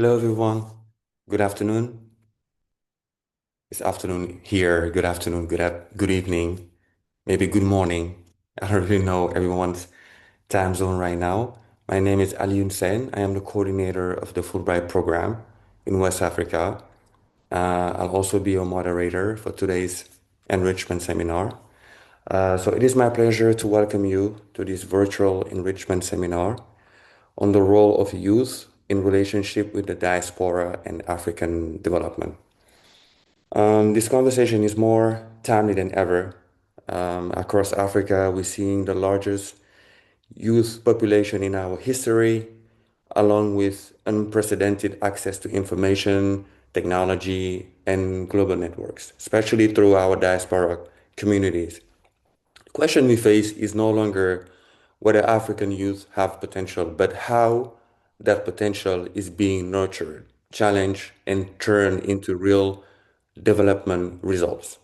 Hello, everyone. Good afternoon. It's afternoon here. Good afternoon. Good evening. Maybe good morning. I don't really know everyone's time zone right now. My name is Alioune Sen. I am the coordinator of the Fulbright Program in West Africa. I'll also be a moderator for today's enrichment seminar. So it is my pleasure to welcome you to this virtual enrichment seminar on the role of youth in relationship with the diaspora and African development. This conversation is more timely than ever. Across Africa, we're seeing the largest youth population in our history, along with unprecedented access to information, technology, and global networks, especially through our diaspora communities. The question we face is no longer whether African youth have potential, but how that potential is being nurtured, challenged, and turned into real development results.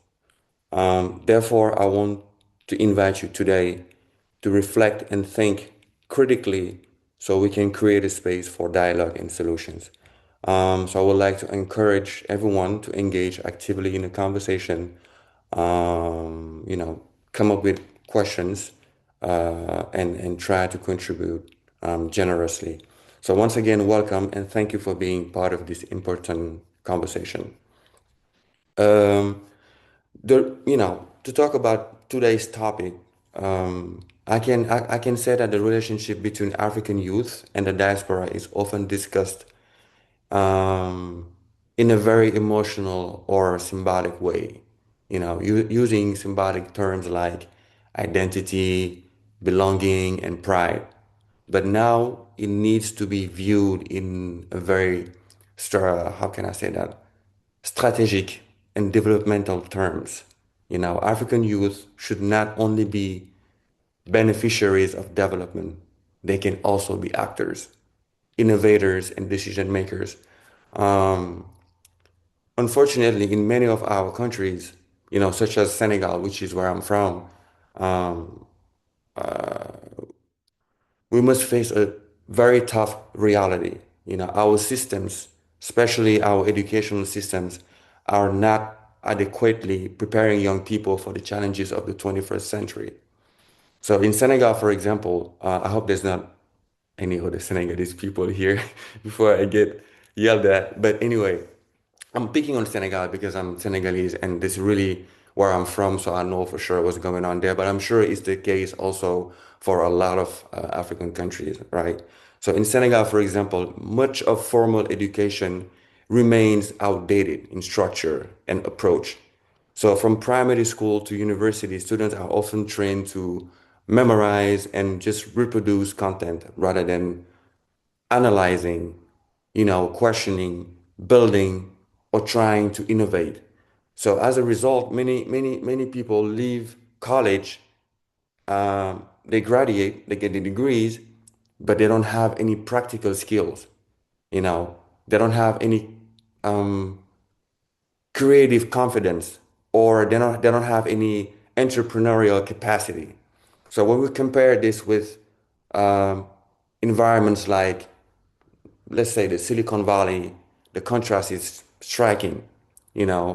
Therefore, I want to invite you today to reflect and think critically so we can create a space for dialogue and solutions. So I would like to encourage everyone to engage actively in the conversation, you know, come up with questions and try to contribute generously. So once again, welcome and thank you for being part of this important conversation. Um, to talk about today's topic, I can say that the relationship between African youth and the diaspora is often discussed um, in a very emotional or symbolic way. Using symbolic terms like identity, belonging, and pride. But now it needs to be viewed in a very, how can I say that? Strategic and developmental terms. African youth should not only be beneficiaries of development, they can also be actors, innovators, and decision makers. Um, Unfortunately, in many of our countries, such as Senegal, which is where I'm from, um, we must face a very tough reality. Our systems, especially our educational systems, are not adequately preparing young people for the challenges of the 21st century. So in Senegal, for example, I hope there's not any other Senegalese people here before I get yelled at. But anyway, I'm picking on Senegal because I'm Senegalese and this is really where I'm from, so I know for sure what's going on there. But I'm sure it's the case also for a lot of African countries, right? So in Senegal, for example, much of formal education remains outdated in structure and approach. So from primary school to university, students are often trained to memorize and just reproduce content rather than analyzing, questioning, building, or trying to innovate. So as a result, many people leave college, they graduate, they get the degrees, but they don't have any practical skills. You know, they don't have any um, creative confidence, or they don't have any entrepreneurial capacity. So when we compare this with um, environments like, let's say, the Silicon Valley, the contrast is striking,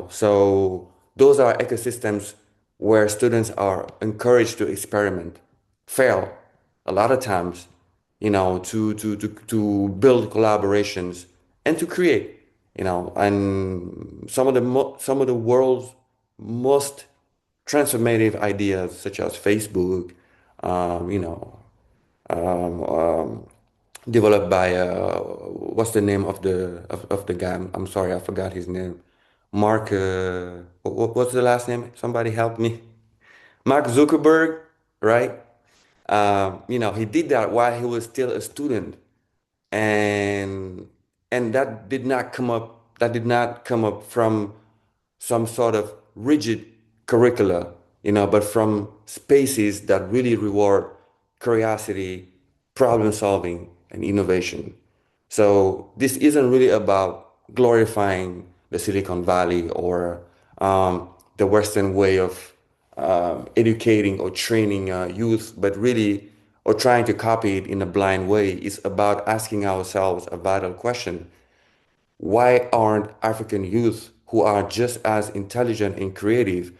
So those are ecosystems where students are encouraged to experiment, fail a lot of times, to build collaborations and to create, and some of the world's most transformative ideas, such as Facebook, um, you know, um, um, developed by what's the name of the guy? I'm sorry, I forgot his name. Mark. What's the last name? Somebody help me. Mark Zuckerberg, right? He did that while he was still a student, and that did not come up from some sort of rigid curricula, but from spaces that really reward curiosity, problem solving, and innovation. So this isn't really about glorifying the Silicon Valley or the Western way of educating or training youth, but really, or trying to copy it in a blind way. It's about asking ourselves a vital question. Why aren't African youth who are just as intelligent and creative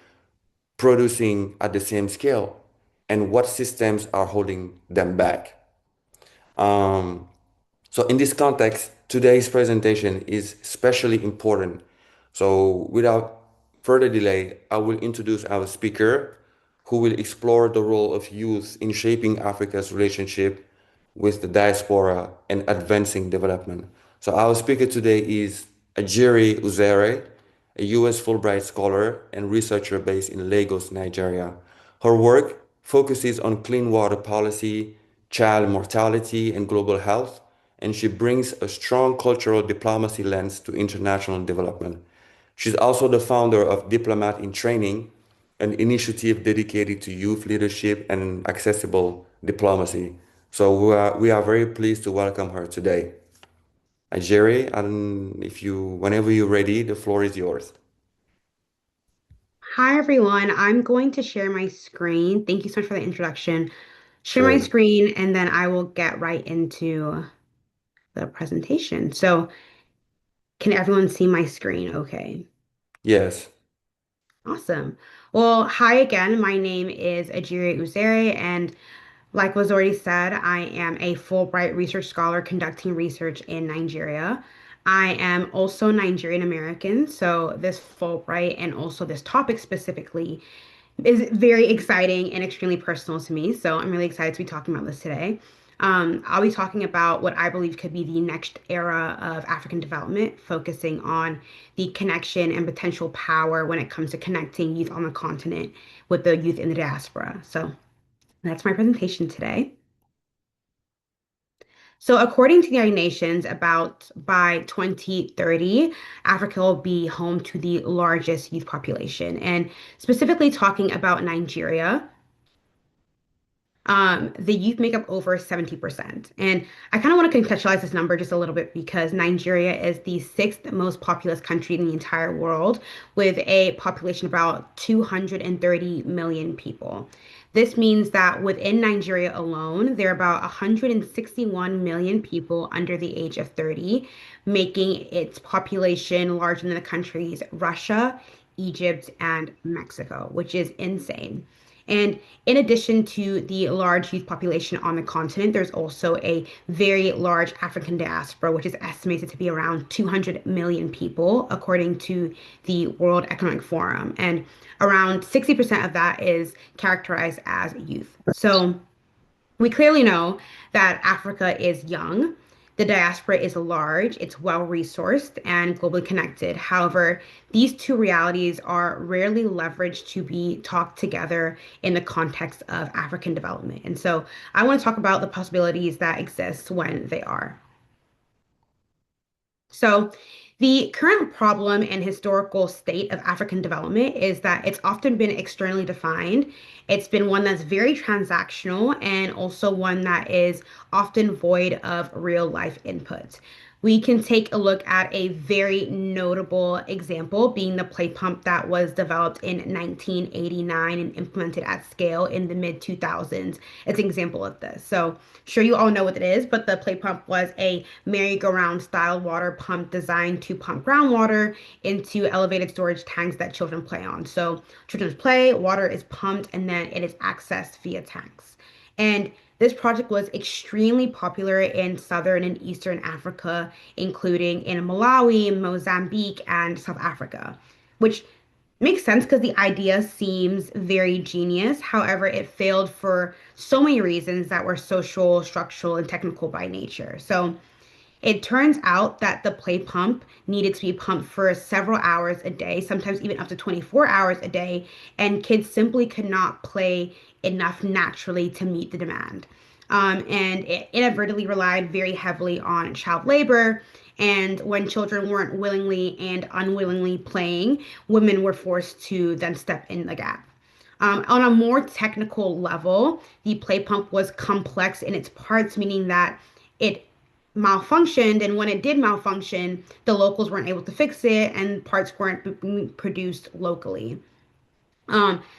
producing at the same scale? And what systems are holding them back? Um, so in this context, today's presentation is especially important. So without further delay, I will introduce our speaker who will explore the role of youth in shaping Africa's relationship with the diaspora and advancing development. So our speaker today is Ajiri Uzere, a US Fulbright scholar and researcher based in Lagos, Nigeria. Her work focuses on clean water policy, child mortality, and global health, and she brings a strong cultural diplomacy lens to international development. She's also the founder of Diplomat in Training, an initiative dedicated to youth leadership and accessible diplomacy. So we are very pleased to welcome her today. Jerry, and whenever you're ready, the floor is yours. Hi everyone, I'm going to share my screen. Thank you so much for the introduction. Share my Sure. screen and then I will get right into the presentation. So, can everyone see my screen? Okay, Yes. awesome. Well, hi again. My name is Ajiri Uzere, and like was already said, I am a Fulbright research scholar conducting research in Nigeria. I am also Nigerian American, so this Fulbright and also this topic specifically is very exciting and extremely personal to me. So I'm really excited to be talking about this today. I'll be talking about what I believe could be the next era of African development, focusing on the connection and potential power when it comes to connecting youth on the continent with the youth in the diaspora. So that's my presentation today. So, according to the United Nations, about by 2030, Africa will be home to the largest youth population. And specifically talking about Nigeria, the youth make up over 70%. And I kind of want to contextualize this number just a little bit because Nigeria is the sixth most populous country in the entire world with a population of about 230 million people. This means that within Nigeria alone, there are about 161 million people under the age of 30, making its population larger than the countries Russia, Egypt, and Mexico, which is insane. And in addition to the large youth population on the continent, there's also a very large African diaspora, which is estimated to be around 200 million people, according to the World Economic Forum. And around 60% of that is characterized as youth. So we clearly know that Africa is young. The diaspora is large, it's well resourced, and globally connected. However, these two realities are rarely leveraged to be talked together in the context of African development. And so I want to talk about the possibilities that exist when they are. So, the current problem and historical state of African development is that it's often been externally defined. It's been one that's very transactional and also one that is often void of real life input. We can take a look at a very notable example being the play pump that was developed in 1989 and implemented at scale in the mid 2000s. It's an example of this. So, sure, you all know what it is, but the play pump was a merry-go-round style water pump designed to pump groundwater into elevated storage tanks that children play on. So, children play, water is pumped, and then it is accessed via tanks. And this project was extremely popular in southern and eastern Africa, including in Malawi, Mozambique, and South Africa, which makes sense because the idea seems very genius. However, it failed for so many reasons that were social, structural, and technical by nature. So it turns out that the play pump needed to be pumped for several hours a day, sometimes even up to 24 hours a day, and kids simply could not play enough naturally to meet the demand. And it inadvertently relied very heavily on child labor. And when children weren't willingly and unwillingly playing, women were forced to then step in the gap. On a more technical level, the play pump was complex in its parts, meaning that it malfunctioned, and when it did malfunction, the locals weren't able to fix it, and parts weren't being produced locally.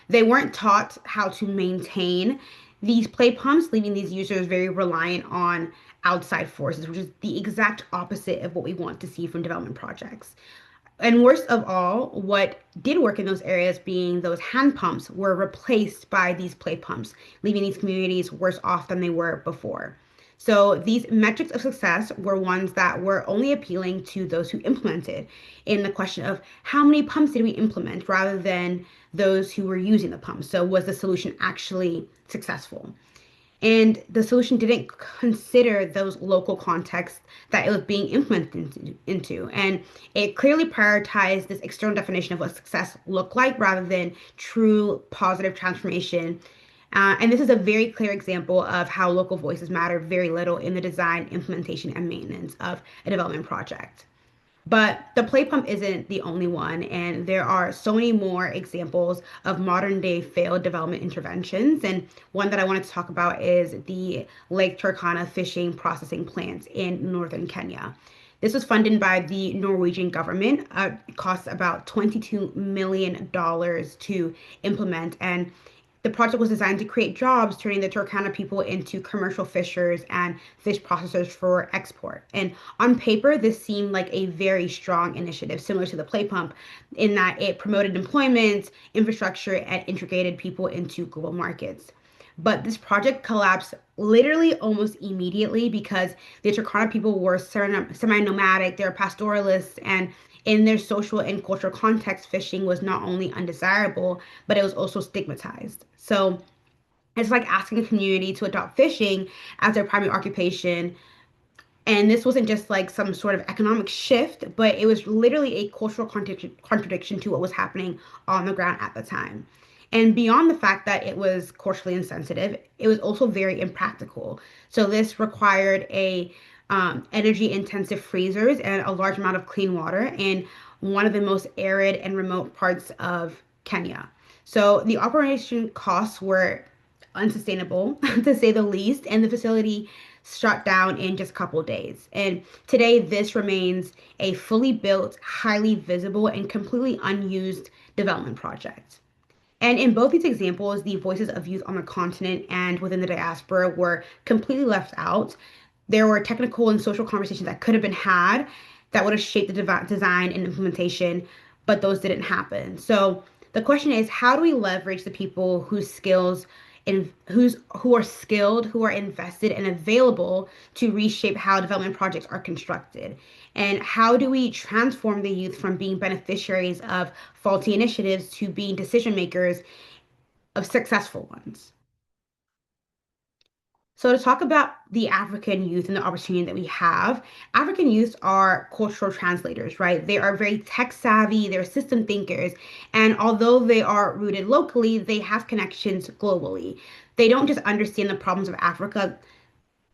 They weren't taught how to maintain these play pumps, leaving these users very reliant on outside forces, which is the exact opposite of what we want to see from development projects. And worst of all, what did work in those areas, being those hand pumps, were replaced by these play pumps, leaving these communities worse off than they were before. So these metrics of success were ones that were only appealing to those who implemented, in the question of how many pumps did we implement rather than those who were using the pumps. So was the solution actually successful? And the solution didn't consider those local contexts that it was being implemented into. And it clearly prioritized this external definition of what success looked like rather than true positive transformation. And this is a very clear example of how local voices matter very little in the design, implementation, and maintenance of a development project. But the play pump isn't the only one, and there are so many more examples of modern day failed development interventions. And one that I wanted to talk about is the Lake Turkana fishing processing plant in northern Kenya. This was funded by the Norwegian government. It costs about $22 million to implement, and the project was designed to create jobs, turning the Turkana people into commercial fishers and fish processors for export. And on paper, this seemed like a very strong initiative, similar to the play pump, in that it promoted employment, infrastructure, and integrated people into global markets. But this project collapsed literally almost immediately because the Turkana people were semi-nomadic, they're pastoralists, and in their social and cultural context, fishing was not only undesirable, but it was also stigmatized. So it's like asking a community to adopt fishing as their primary occupation, and this wasn't just like some sort of economic shift, but it was literally a cultural contradiction to what was happening on the ground at the time. And beyond the fact that it was culturally insensitive, it was also very impractical. So this required a energy intensive freezers and a large amount of clean water in one of the most arid and remote parts of Kenya. So the operation costs were unsustainable to say the least, and the facility shut down in just a couple of days. And today, this remains a fully built, highly visible, and completely unused development project. And in both these examples, the voices of youth on the continent and within the diaspora were completely left out. There were technical and social conversations that could have been had that would have shaped the design and implementation, but those didn't happen. So the question is, how do we leverage the people whose skills and who are skilled, who are invested and available to reshape how development projects are constructed? And how do we transform the youth from being beneficiaries of faulty initiatives to being decision makers of successful ones? So, to talk about the African youth and the opportunity that we have, African youth are cultural translators, right? They are very tech savvy, they're system thinkers, and although they are rooted locally, they have connections globally. They don't just understand the problems of Africa,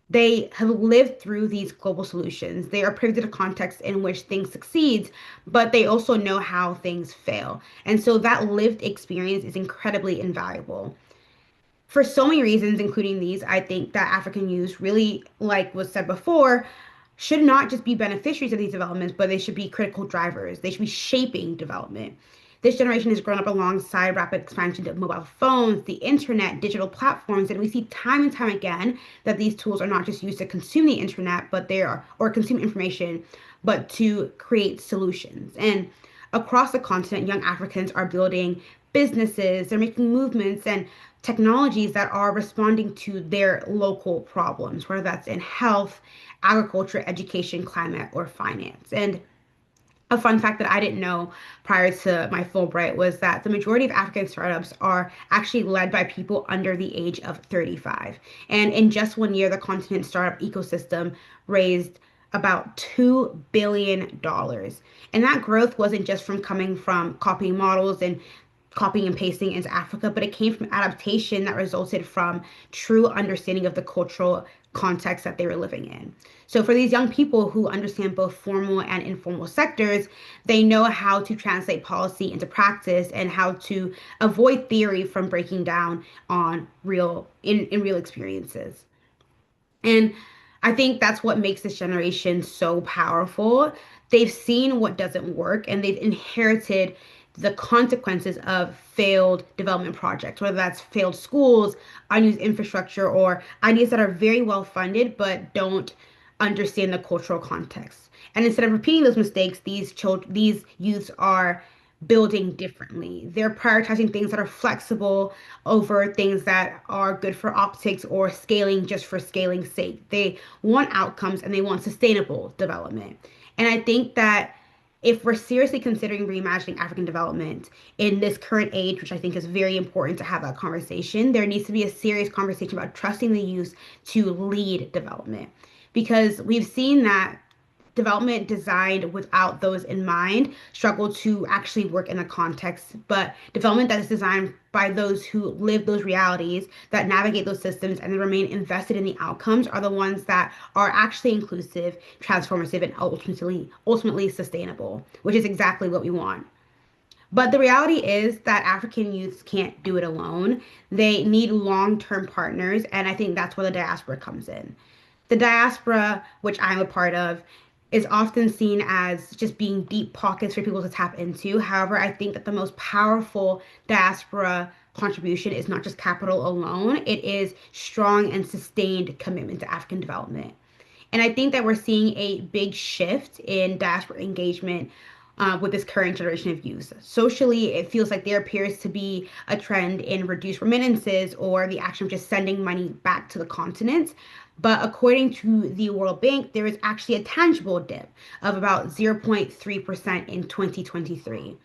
they have lived through these global solutions. They are privy to the context in which things succeed, but they also know how things fail. And so that lived experience is incredibly invaluable for so many reasons, including these. I think that African youth really, like was said before, should not just be beneficiaries of these developments, but they should be critical drivers. They should be shaping development. This generation has grown up alongside rapid expansion of mobile phones, the internet, digital platforms, and we see time and time again that these tools are not just used to consume the internet, but they are, or consume information, but to create solutions. And across the continent, young Africans are building businesses, they're making movements and technologies that are responding to their local problems, whether that's in health, agriculture, education, climate, or finance. And a fun fact that I didn't know prior to my Fulbright was that the majority of African startups are actually led by people under the age of 35. And in just 1 year, the continent startup ecosystem raised about $2 billion. And that growth wasn't just from coming from copying models and copying and pasting into Africa, but it came from adaptation that resulted from true understanding of the cultural context that they were living in. So for these young people who understand both formal and informal sectors, they know how to translate policy into practice and how to avoid theory from breaking down on in real experiences. And I think that's what makes this generation so powerful. They've seen what doesn't work and they've inherited the consequences of failed development projects, whether that's failed schools, unused infrastructure, or ideas that are very well funded but don't understand the cultural context. And instead of repeating those mistakes, these youths are building differently. They're prioritizing things that are flexible over things that are good for optics or scaling just for scaling's sake. They want outcomes and they want sustainable development. And I think that if we're seriously considering reimagining African development in this current age, which I think is very important to have that conversation, there needs to be a serious conversation about trusting the youth to lead development. Because we've seen that development designed without those in mind struggle to actually work in the context, but development that is designed by those who live those realities, that navigate those systems, and then remain invested in the outcomes are the ones that are actually inclusive, transformative, and ultimately sustainable, which is exactly what we want. But the reality is that African youths can't do it alone. They need long-term partners, and I think that's where the diaspora comes in. The diaspora, which I'm a part of, is often seen as just being deep pockets for people to tap into. However, I think that the most powerful diaspora contribution is not just capital alone, it is strong and sustained commitment to African development. And I think that we're seeing a big shift in diaspora engagement with this current generation of youth. Socially, it feels like there appears to be a trend in reduced remittances or the action of just sending money back to the continent. But according to the World Bank, there is actually a tangible dip of about 0.3% in 2023.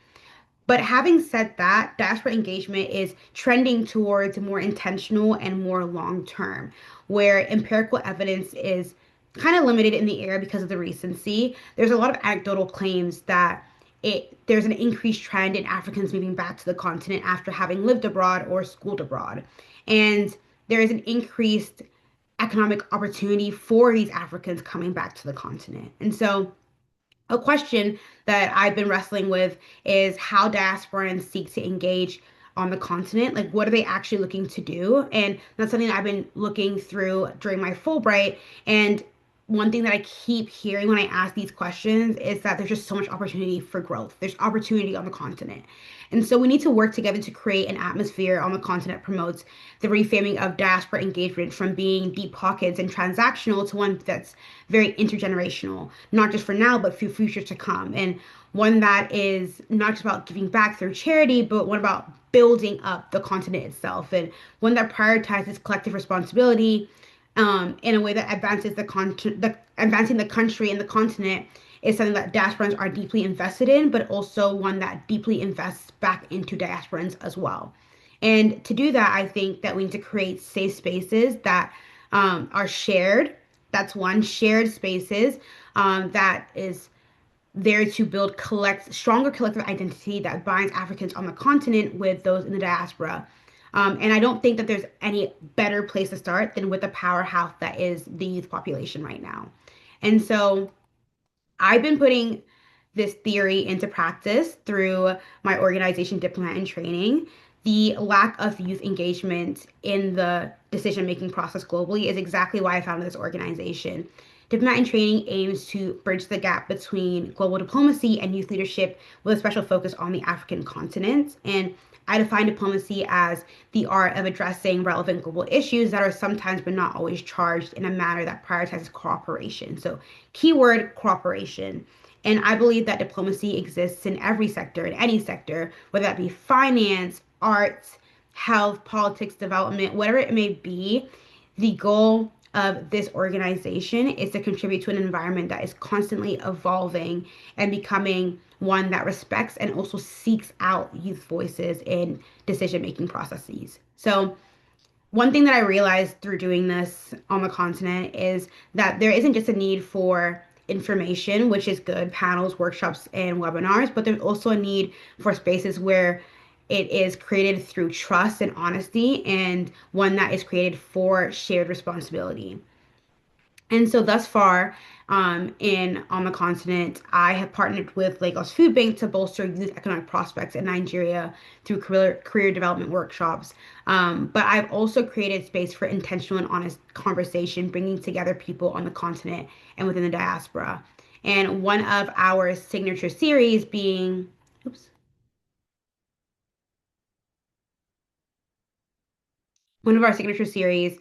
But having said that, diaspora engagement is trending towards more intentional and more long term, where empirical evidence is kind of limited in the area because of the recency. There's a lot of anecdotal claims that there's an increased trend in Africans moving back to the continent after having lived abroad or schooled abroad. And there is an increased economic opportunity for these Africans coming back to the continent. And so a question that I've been wrestling with is how diasporans seek to engage on the continent. Like, what are they actually looking to do? And that's something that I've been looking through during my Fulbright. And one thing that I keep hearing when I ask these questions is that there's just so much opportunity for growth. There's opportunity on the continent. And so we need to work together to create an atmosphere on the continent that promotes the reframing of diaspora engagement from being deep pockets and transactional to one that's very intergenerational, not just for now, but for future to come. And one that is not just about giving back through charity, but one about building up the continent itself, and one that prioritizes collective responsibility in a way that advancing the country and the continent is something that diasporans are deeply invested in, but also one that deeply invests back into diasporans as well. And to do that, I think that we need to create safe spaces that are shared. That's one, shared spaces that is there to build stronger collective identity that binds Africans on the continent with those in the diaspora. And I don't think that there's any better place to start than with the powerhouse that is the youth population right now. And so I've been putting this theory into practice through my organization, Diplomat in Training. The lack of youth engagement in the decision-making process globally is exactly why I founded this organization. Diplomat in Training aims to bridge the gap between global diplomacy and youth leadership with a special focus on the African continent. And I define diplomacy as the art of addressing relevant global issues that are sometimes but not always charged in a manner that prioritizes cooperation. So, keyword cooperation. And I believe that diplomacy exists in every sector, in any sector, whether that be finance, arts, health, politics, development, whatever it may be. The goal of this organization is to contribute to an environment that is constantly evolving and becoming one that respects and also seeks out youth voices in decision-making processes. So, one thing that I realized through doing this on the continent is that there isn't just a need for information, which is good, panels, workshops, and webinars, but there's also a need for spaces where it is created through trust and honesty, and one that is created for shared responsibility. And so thus far, in on the continent, I have partnered with Lagos Food Bank to bolster youth economic prospects in Nigeria through career development workshops. But I've also created space for intentional and honest conversation, bringing together people on the continent and within the diaspora. And one of our signature series being, oops, One of our signature series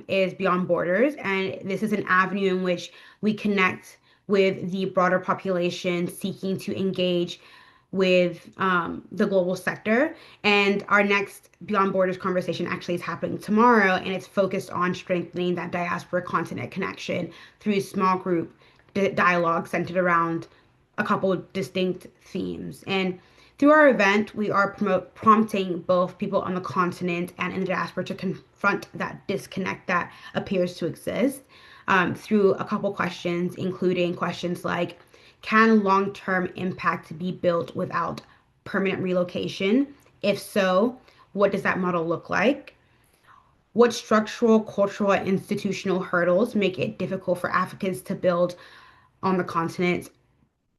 is Beyond Borders, and this is an avenue in which we connect with the broader population seeking to engage with the global sector. And our next Beyond Borders conversation actually is happening tomorrow, and it's focused on strengthening that diaspora continent connection through small group dialogue centered around a couple distinct themes. And through our event, we are prompting both people on the continent and in the diaspora to confront that disconnect that appears to exist through a couple questions, including questions like, can long-term impact be built without permanent relocation? If so, what does that model look like? What structural, cultural, and institutional hurdles make it difficult for Africans to on the continent,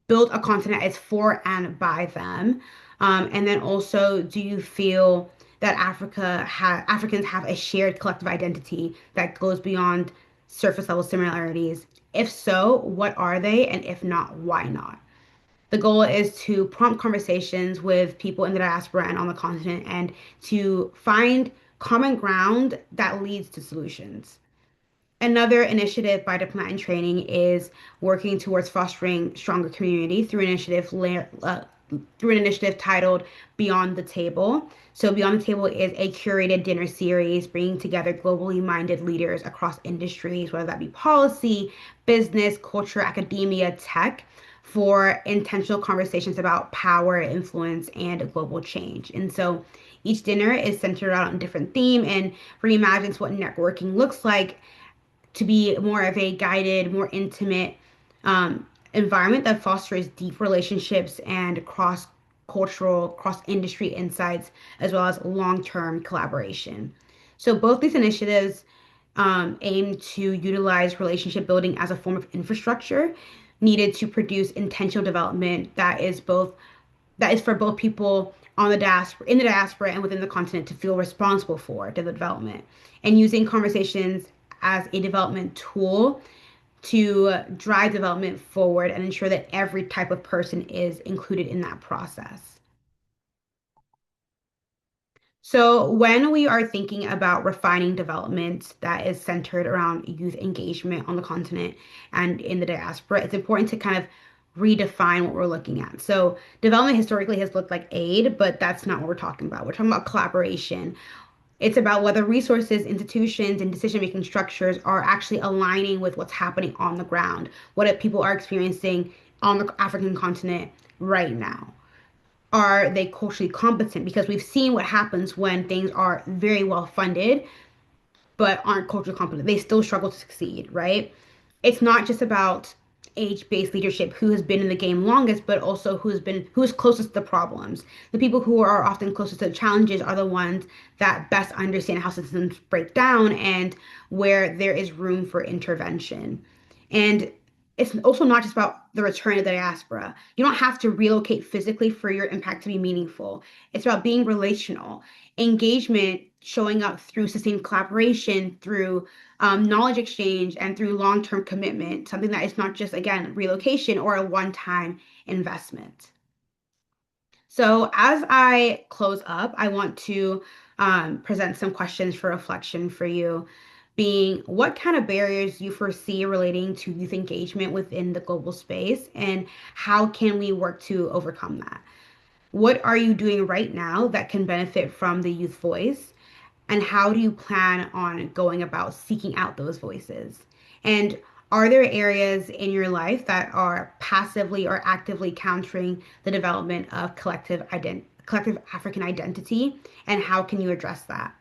build a continent as for and by them? And then also, do you feel that Africans have a shared collective identity that goes beyond surface level similarities? If so, what are they? And if not, why not? The goal is to prompt conversations with people in the diaspora and on the continent and to find common ground that leads to solutions. Another initiative by Diplomat in Training is working towards fostering stronger community through an initiative titled Beyond the Table. So, Beyond the Table is a curated dinner series bringing together globally minded leaders across industries, whether that be policy, business, culture, academia, tech, for intentional conversations about power, influence, and global change. And so, each dinner is centered around a different theme and reimagines what networking looks like to be more of a guided, more intimate environment that fosters deep relationships and cross cultural, cross industry insights, as well as long term collaboration. So, both these initiatives aim to utilize relationship building as a form of infrastructure needed to produce intentional development that is for both people on the diaspora, in the diaspora, and within the continent to feel responsible for the development, and using conversations as a development tool to drive development forward and ensure that every type of person is included in that process. So, when we are thinking about refining development that is centered around youth engagement on the continent and in the diaspora, it's important to kind of redefine what we're looking at. So, development historically has looked like aid, but that's not what we're talking about. We're talking about collaboration. It's about whether resources, institutions, and decision-making structures are actually aligning with what's happening on the ground, what people are experiencing on the African continent right now. Are they culturally competent? Because we've seen what happens when things are very well funded but aren't culturally competent. They still struggle to succeed, right? It's not just about age-based leadership, who has been in the game longest, but also who's closest to the problems. The people who are often closest to the challenges are the ones that best understand how systems break down and where there is room for intervention. And it's also not just about the return of the diaspora. You don't have to relocate physically for your impact to be meaningful. It's about being relational, engagement showing up through sustained collaboration, through knowledge exchange, and through long-term commitment, something that is not just, again, relocation or a one-time investment. So, as I close up, I want to present some questions for reflection for you, being what kind of barriers you foresee relating to youth engagement within the global space, and how can we work to overcome that? What are you doing right now that can benefit from the youth voice? And how do you plan on going about seeking out those voices? And are there areas in your life that are passively or actively countering the development of collective African identity? And how can you address that?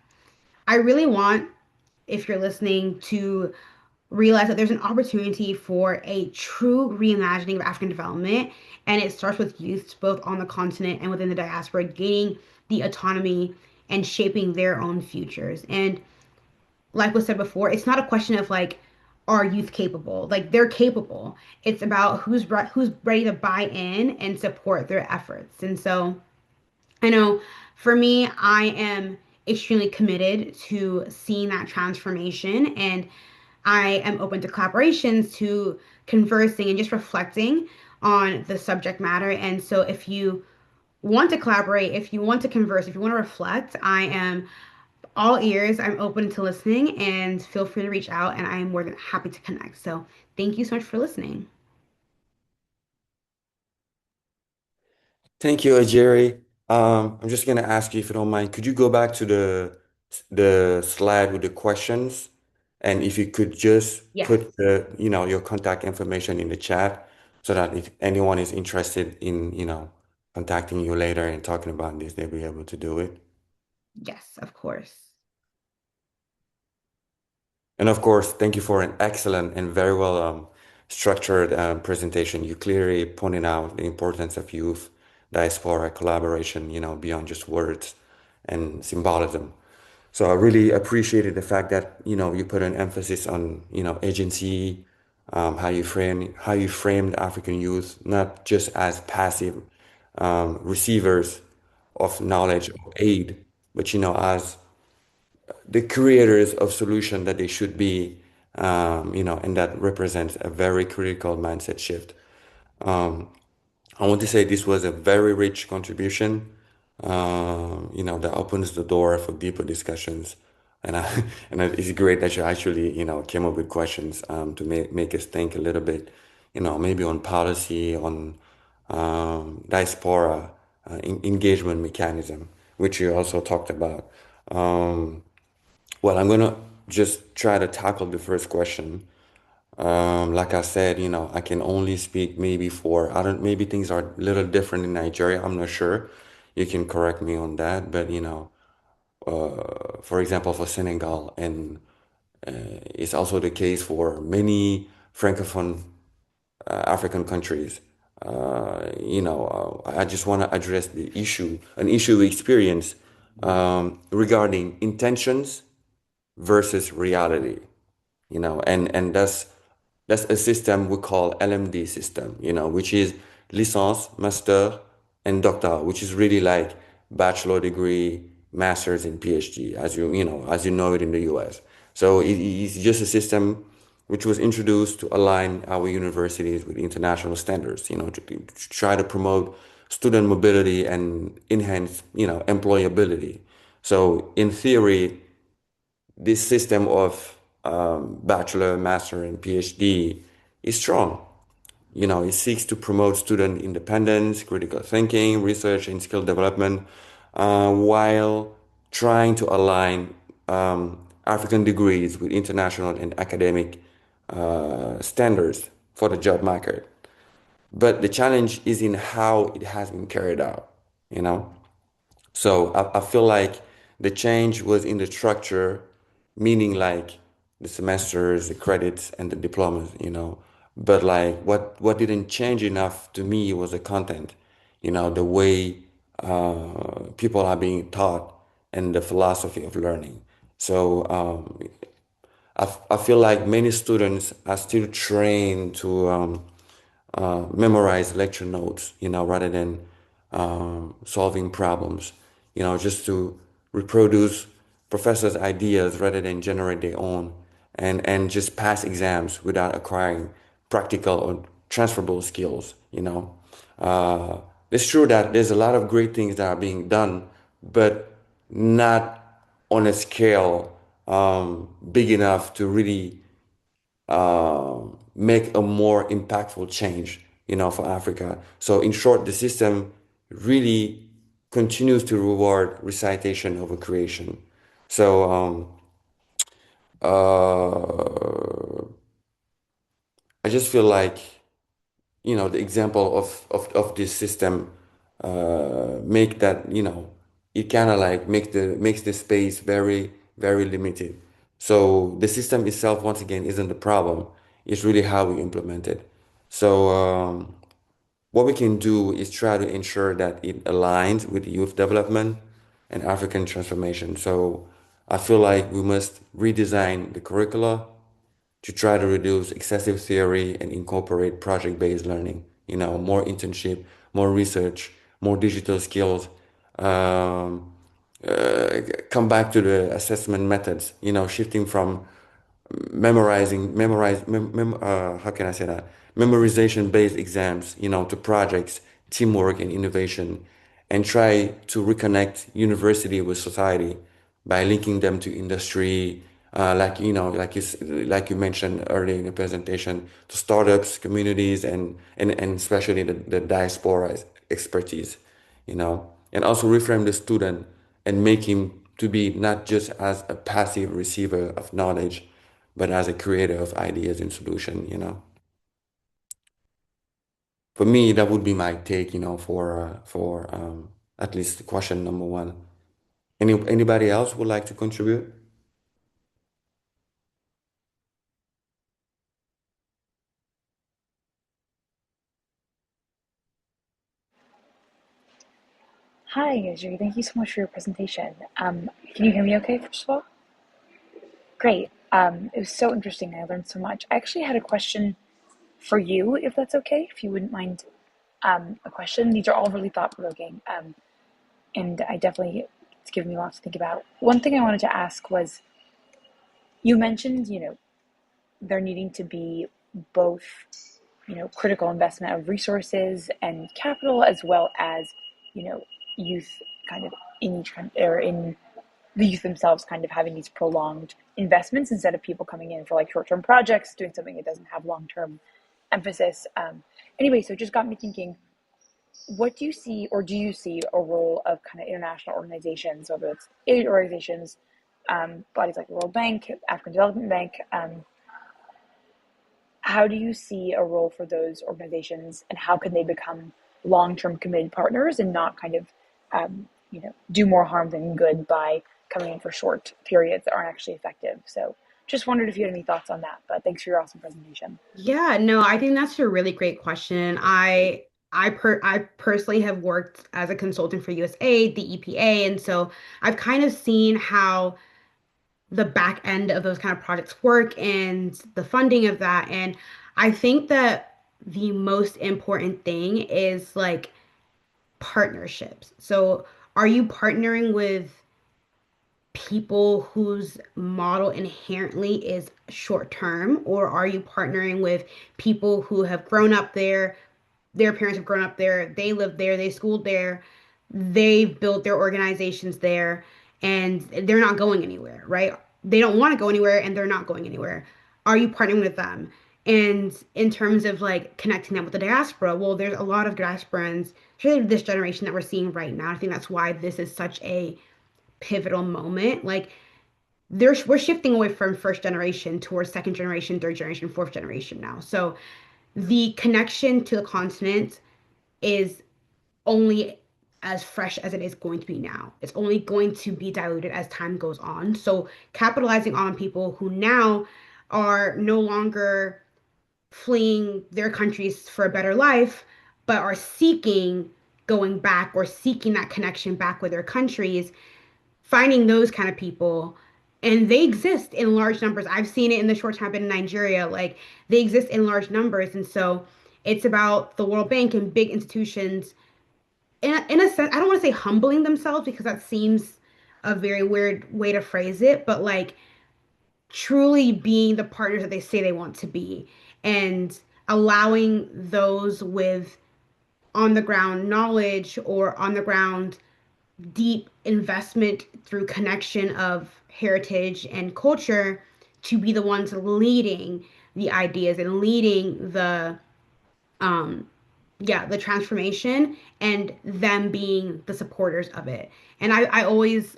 I really want, if you're listening, to realize that there's an opportunity for a true reimagining of African development. And it starts with youths both on the continent and within the diaspora gaining the autonomy and shaping their own futures. And like was said before, it's not a question of like, are youth capable? Like they're capable. It's about who's ready to buy in and support their efforts. And so I know for me, I am extremely committed to seeing that transformation, and I am open to collaborations, to conversing, and just reflecting on the subject matter. And so, if you want to collaborate, if you want to converse, if you want to reflect, I am all ears. I'm open to listening and feel free to reach out and I am more than happy to connect. So thank you so much for listening. Thank you, Jerry. I'm just gonna ask you if you don't mind, could you go back to the slide with the questions? And if you could just Yes. put your contact information in the chat so that if anyone is interested in, contacting you later and talking about this, they'll be able to do it. Yes, of course. And of course, thank you for an excellent and very well structured presentation. You clearly pointed out the importance of youth, diaspora, collaboration, beyond just words and symbolism. So I really appreciated the fact that, you put an emphasis on, agency, how you framed African youth, not just as passive receivers of knowledge or aid, but, as the creators of solution that they should be, and that represents a very critical mindset shift. I want to say this was a very rich contribution, that opens the door for deeper discussions. And it's great that you actually, came up with questions to make us think a little bit, maybe on policy, on diaspora, engagement mechanism, which you also talked about. Um, well, I'm gonna just try to tackle the first question. Like I said, I can only speak maybe for, I don't, maybe things are a little different in Nigeria. I'm not sure. You can correct me on that. But, for example, for Senegal, and it's also the case for many Francophone African countries. I just want to address an issue we experience regarding intentions versus reality, and that's a system we call LMD system, which is licence, master, and doctor, which is really like bachelor degree, masters, and PhD, as you know it in the US. So it's just a system which was introduced to align our universities with international standards, to try to promote student mobility and enhance, employability. So in theory, this system of bachelor, master, and PhD is strong. It seeks to promote student independence, critical thinking, research, and skill development, while trying to align African degrees with international and academic standards for the job market. But the challenge is in how it has been carried out, you know? So I feel like the change was in the structure, meaning like the semesters, the credits, and the diplomas, But like what didn't change enough to me was the content, the way people are being taught and the philosophy of learning. So I feel like many students are still trained to memorize lecture notes, rather than solving problems, just to reproduce professors' ideas rather than generate their own, and just pass exams without acquiring practical or transferable skills, It's true that there's a lot of great things that are being done, but not on a scale big enough to really make a more impactful change, for Africa. So in short, the system really continues to reward recitation over creation. So I just feel like, the example of this system make that, it kind of like makes the space very, very limited. So the system itself, once again, isn't the problem. It's really how we implement it. So what we can do is try to ensure that it aligns with youth development and African transformation. So I feel like we must redesign the curricula to try to reduce excessive theory and incorporate project-based learning, more internship, more research, more digital skills. Um, Come back to the assessment methods, shifting from how can I say that? Memorization-based exams, to projects, teamwork, and innovation, and try to reconnect university with society by linking them to industry, like like you mentioned earlier in the presentation, to startups, communities, and especially the diaspora expertise, and also reframe the student and make him to be not just as a passive receiver of knowledge, but as a creator of ideas and solution. For me, that would be my take, for at least question number one. Anybody else would like to contribute? Hi, Yuri. Thank you so much for your presentation. Can you hear me okay, first of all? Great. It was so interesting. I learned so much. I actually had a question for you, if that's okay, if you wouldn't mind a question. These are all really thought-provoking, and I definitely, it's given me a lot to think about. One thing I wanted to ask was, you mentioned, there needing to be both, critical investment of resources and capital, as well as, you know, youth kind of in each country, or in the youth themselves kind of having these prolonged investments instead of people coming in for like short-term projects, doing something that doesn't have long-term emphasis. Anyway, so it just got me thinking, what do you see, or do you see a role of kind of international organizations, whether it's aid organizations, bodies like the World Bank, African Development Bank? How do you see a role for those organizations, and how can they become long-term committed partners and not kind of, do more harm than good by coming in for short periods that aren't actually effective? So just wondered if you had any thoughts on that, but thanks for your awesome presentation. Yeah, no, I think that's a really great question. I personally have worked as a consultant for USAID, the EPA, and so I've kind of seen how the back end of those kind of projects work and the funding of that. And I think that the most important thing is like partnerships. So, are you partnering with people whose model inherently is short term, or are you partnering with people who have grown up there, their parents have grown up there, they live there, they schooled there, they've built their organizations there, and they're not going anywhere, right? They don't want to go anywhere and they're not going anywhere. Are you partnering with them? And in terms of like connecting them with the diaspora, well, there's a lot of diasporans, especially this generation that we're seeing right now. I think that's why this is such a pivotal moment. Like we're shifting away from first generation towards second generation, third generation, fourth generation now. So the connection to the continent is only as fresh as it is going to be now. It's only going to be diluted as time goes on. So capitalizing on people who now are no longer fleeing their countries for a better life, but are seeking going back or seeking that connection back with their countries, finding those kind of people. And they exist in large numbers. I've seen it in the short time I've been in Nigeria. Like they exist in large numbers. And so it's about the World Bank and big institutions in a sense, I don't want to say humbling themselves because that seems a very weird way to phrase it, but like truly being the partners that they say they want to be and allowing those with on the ground knowledge or on the ground deep investment through connection of heritage and culture to be the ones leading the ideas and leading um the transformation and them being the supporters of it. And I always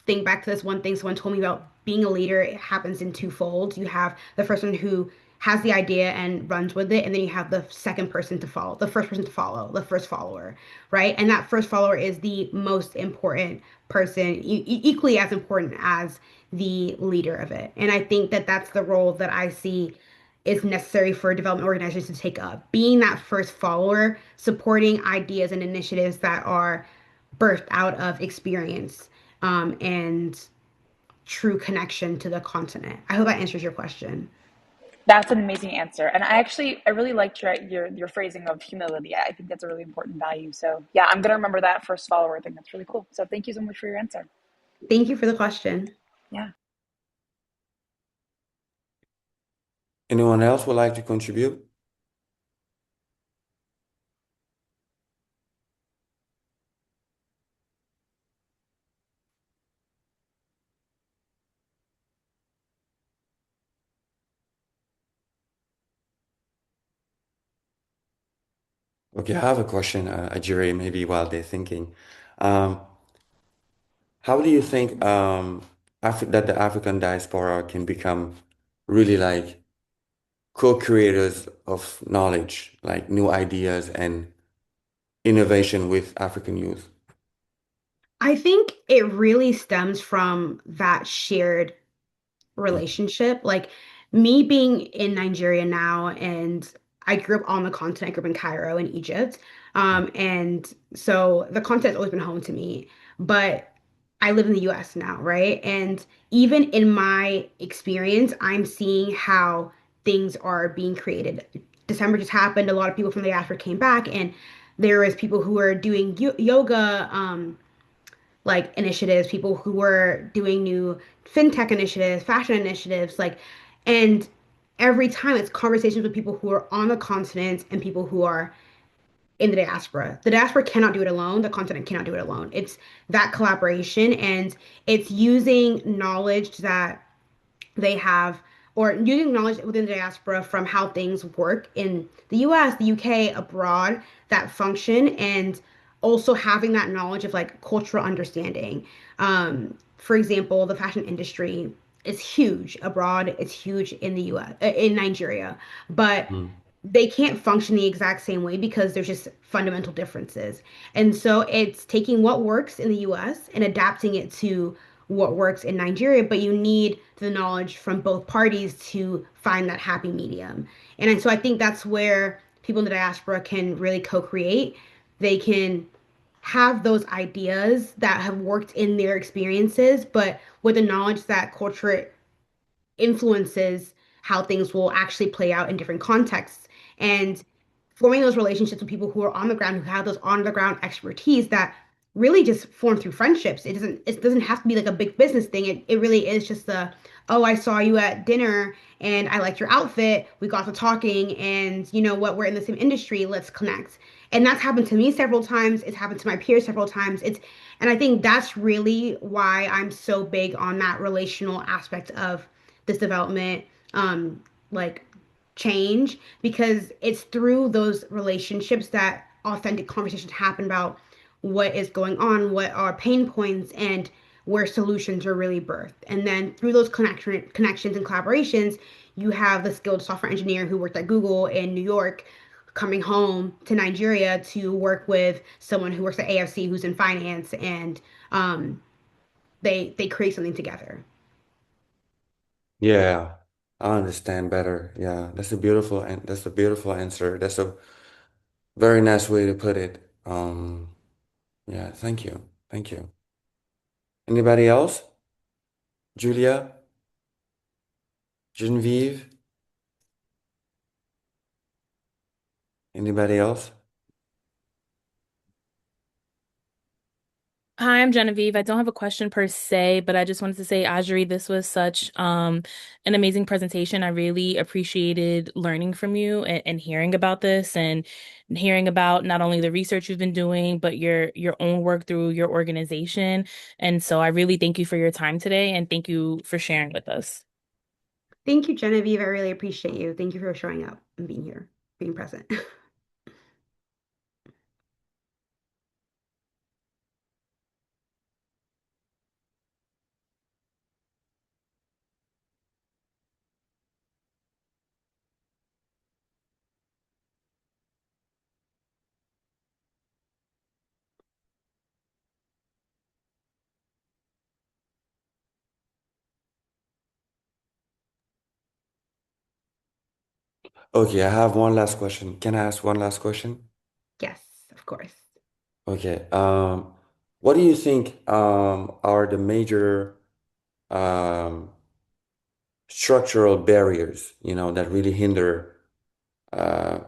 think back to this one thing someone told me about being a leader. It happens in twofold. You have the person who has the idea and runs with it, and then you have the second person to follow, the first person to follow, the first follower, right? And that first follower is the most important person, equally as important as the leader of it. And I think that that's the role that I see is necessary for development organizations to take up. Being that first follower, supporting ideas and initiatives that are birthed out of experience and true connection to the continent. I hope that answers your question. That's an amazing answer, and I really liked your phrasing of humility. I think that's a really important value. So yeah, I'm gonna remember that first follower thing. That's really cool. So thank you so much for your answer. Thank you for the question. Yeah. Anyone else would like to contribute? Okay, I have a question, Ajiri, maybe while they're thinking. Um, how do you think that the African diaspora can become really like co-creators of knowledge, like new ideas and innovation with African youth? I think it really stems from that shared Mm, relationship. Like me being in Nigeria now, and I grew up on the continent. I grew up in Cairo in Egypt. mm, And so the continent's always been home to me. But I live in the US now, right? And even in my experience, I'm seeing how things are being created. December just happened. A lot of people from the diaspora came back, and there was people who were doing yoga. Like initiatives, people who were doing new fintech initiatives, fashion initiatives, like, and every time it's conversations with people who are on the continent and people who are in the diaspora. The diaspora cannot do it alone. The continent cannot do it alone. It's that collaboration, and it's using knowledge that they have, or using knowledge within the diaspora from how things work in the US, the UK, abroad that function, and also having that knowledge of like cultural understanding. For example, the fashion industry is huge abroad, it's huge in the US, in Nigeria, but mm. they can't function the exact same way because there's just fundamental differences. And so it's taking what works in the US and adapting it to what works in Nigeria, but you need the knowledge from both parties to find that happy medium. And so I think that's where people in the diaspora can really co-create. They can have those ideas that have worked in their experiences, but with the knowledge that culture influences how things will actually play out in different contexts. And forming those relationships with people who are on the ground, who have those on the ground expertise that really just form through friendships. It doesn't have to be like a big business thing. It really is just the, oh, I saw you at dinner and I liked your outfit. We got to talking, and you know what, we're in the same industry. Let's connect. And that's happened to me several times. It's happened to my peers several times. And I think that's really why I'm so big on that relational aspect of this development, like change, because it's through those relationships that authentic conversations happen about what is going on, what are pain points, and where solutions are really birthed. And then through those connections and collaborations, you have the skilled software engineer who worked at Google in New York coming home to Nigeria to work with someone who works at AFC who's in finance, and they create something together. Yeah, I understand better. Yeah, that's a beautiful answer. That's a very nice way to put it. Yeah, thank you. Thank you. Anybody else? Julia? Genevieve? Anybody else? Hi, I'm Genevieve. I don't have a question per se, but I just wanted to say, Ajri, this was such an amazing presentation. I really appreciated learning from you and hearing about this and hearing about not only the research you've been doing, but your own work through your organization. And so I really thank you for your time today and thank you for sharing with us. Thank you, Genevieve. I really appreciate you. Thank you for showing up and being here, being present. Okay, I have one last question. Can I ask one last question? Yes, of course. Okay. What do you think are the major um, structural barriers, that really hinder uh,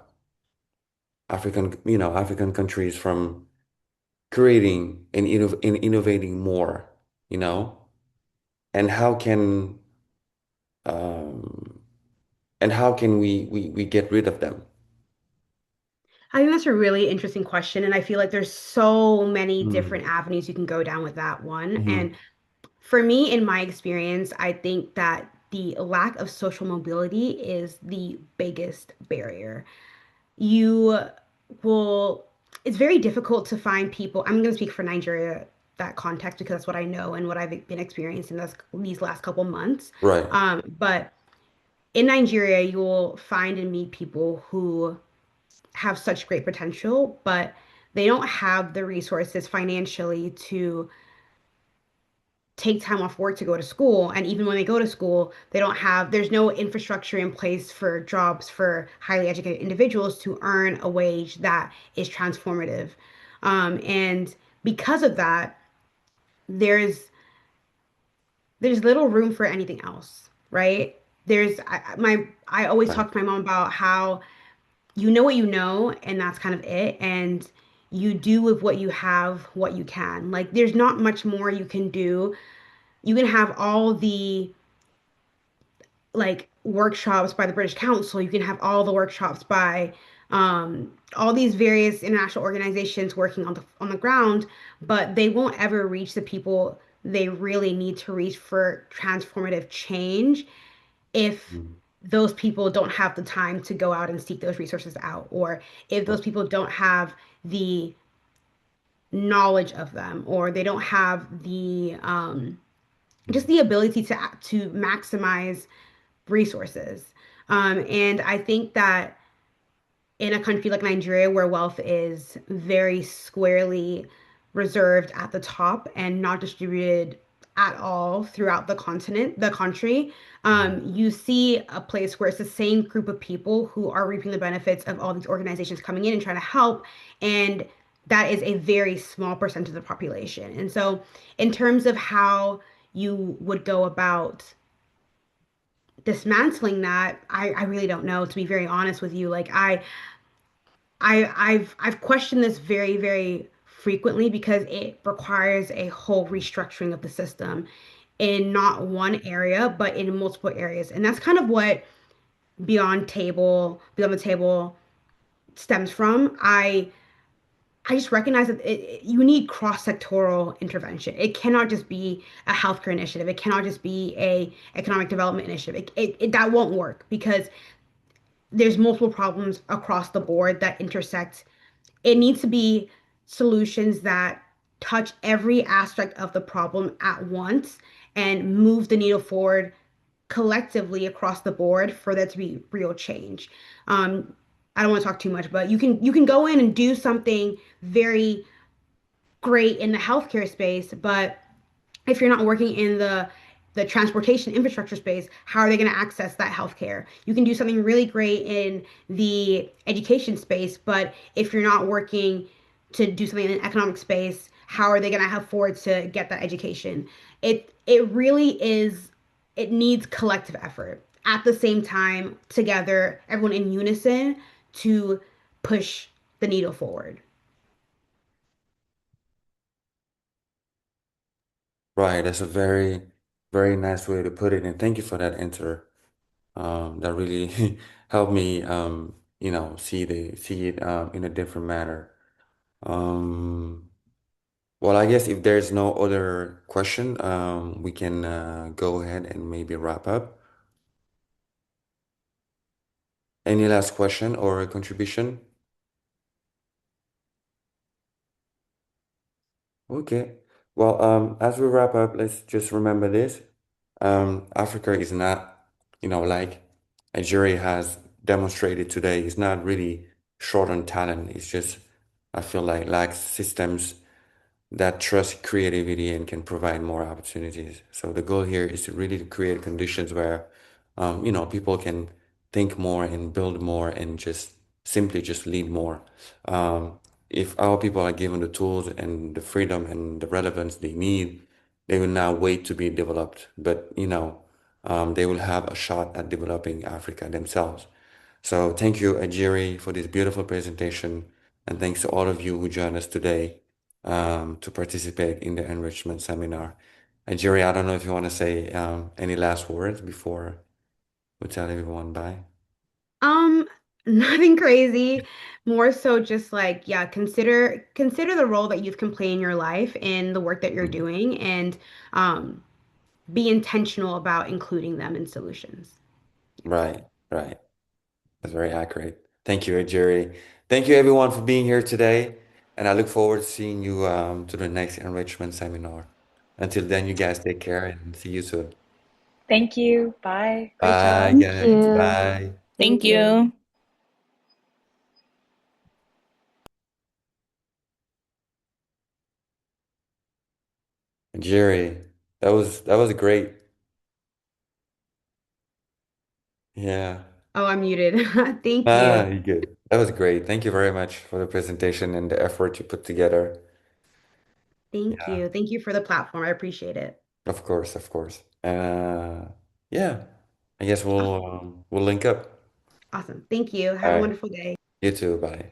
African countries from creating and innovating more, you know? And how can um, and how can we get rid of them? I think that's a really interesting question, and I feel like there's so many Mm, different avenues you can go down with that one. hmm And for me, in my experience, I think that the lack of social mobility is the biggest barrier. You will, it's very difficult to find people. I'm going to speak for Nigeria, that context, because that's what I know and what I've been experiencing these last couple months. Right. But in Nigeria, you will find and meet people who have such great potential, but they don't have the resources financially to take time off work to go to school. And even when they go to school, there's no infrastructure in place for jobs for highly educated individuals to earn a wage that is transformative. And because of that, there's there's little room for anything else, right? I always Right. talk to my mom about how you know what you know, and that's kind of it. And you do with what you have what you can. Like there's not much more you can do. You can have all the like workshops by the British Council. You can have all the workshops by all these various international organizations working on the ground, but they won't ever reach the people they really need to reach for transformative change if Mm. those people don't have the time to go out and seek those resources out, or if those people don't have the knowledge of them, or they don't have the just the ability to maximize resources. And I think that in a country like Nigeria, where wealth is very squarely reserved at the top and not distributed at all throughout the country, you see a place where it's the same group of people who are reaping the benefits of all these organizations coming in and trying to help. And that is a very small percentage of the population. And so, in terms of how you would go about dismantling that, I really don't know, to be very honest with you. Like I've questioned this very, very frequently because it requires a whole restructuring of the system in not one area, but in multiple areas. And that's kind of what Beyond the Table stems from. I just recognize that you need cross-sectoral intervention. It cannot just be a healthcare initiative. It cannot just be a economic development initiative. That won't work because there's multiple problems across the board that intersect. It needs to be solutions that touch every aspect of the problem at once and move the needle forward collectively across the board for there to be real change. Um, I don't want to talk too much, but you can go in and do something very great in the healthcare space, but if you're not working in the transportation infrastructure space, how are they going to access that healthcare? You can do something really great in the education space, but if you're not working to do something in the economic space, how are they going to afford to get that education? It really is, it needs collective effort. At the same time, together, everyone in unison to push the needle forward. Right. That's a very, very nice way to put it. And thank you for that answer. That really helped me, see it in a different manner. Um, well, I guess if there's no other question, we can go ahead and maybe wrap up. Any last question or contribution? Okay. Well, as we wrap up, let's just remember this. Africa is not, like Nigeria has demonstrated today, it's not really short on talent. It's just, I feel like lacks systems that trust creativity and can provide more opportunities. So the goal here is to really to create conditions where, people can think more and build more and just simply just lead more. If our people are given the tools and the freedom and the relevance they need, they will not wait to be developed, but they will have a shot at developing Africa themselves. So thank you, Ajiri, for this beautiful presentation, and thanks to all of you who joined us today to participate in the enrichment seminar. Ajiri, I don't know if you want to say any last words before we tell everyone bye. Um, Nothing crazy. More so just like, yeah, consider the role that youth can play in your life and the work that you're Mhm. doing and um be intentional about including them in solutions. Right, right. That's very accurate. Thank you, Ajiri. Thank you everyone for being here today, and I look forward to seeing you to the next enrichment seminar. Until then, you guys take care and see you soon. Thank you. Bye. Great Bye, job. Thank guys. you. Bye. Thank Thank you. you. Jerry, that was great. Yeah. Oh, I'm muted. Thank Ah, you. you good. That was great. Thank you very much for the presentation and the effort you put together. Thank Yeah, you. Thank you for the platform. I appreciate it. of course, of course. Yeah, I guess Awesome. we'll link up. Awesome. Thank you. All Have a right. wonderful day. You too. Bye.